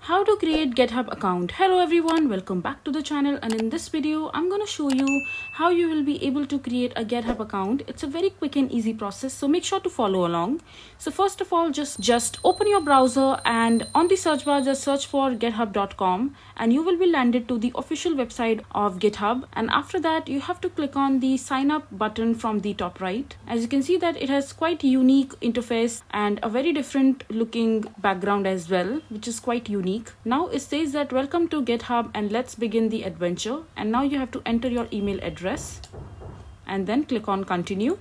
How to create GitHub account. Hello everyone, welcome back to the channel, and in this video I'm going to show you how you will be able to create a GitHub account. It's a very quick and easy process, so make sure to follow along. So first of all, just open your browser and on the search bar just search for github.com and you will be landed to the official website of GitHub, and after that you have to click on the sign up button from the top right. As you can see that it has quite unique interface and a very different looking background as well, which is quite unique. Now it says that welcome to GitHub and let's begin the adventure, and now you have to enter your email address and then click on continue,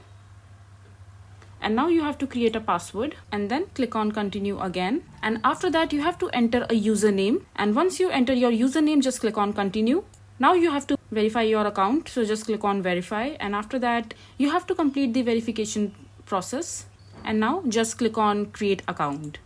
and now you have to create a password and then click on continue again, and after that you have to enter a username, and once you enter your username just click on continue. Now you have to verify your account, so just click on verify, and after that you have to complete the verification process, and now just click on create account.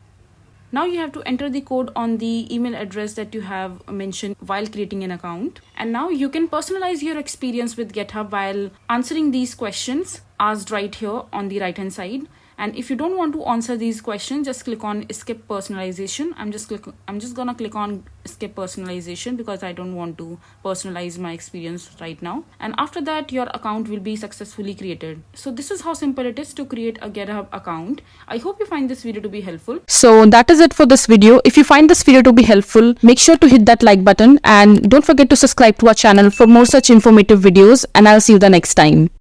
Now you have to enter the code on the email address that you have mentioned while creating an account. And now you can personalize your experience with GitHub while answering these questions asked right here on the right hand side. And if you don't want to answer these questions, just click on skip personalization. I'm just gonna click on skip personalization because I don't want to personalize my experience right now. And after that your account will be successfully created. So this is how simple it is to create a GitHub account. I hope you find this video to be helpful. So that is it for this video. If you find this video to be helpful, make sure to hit that like button and don't forget to subscribe to our channel for more such informative videos, and I'll see you the next time.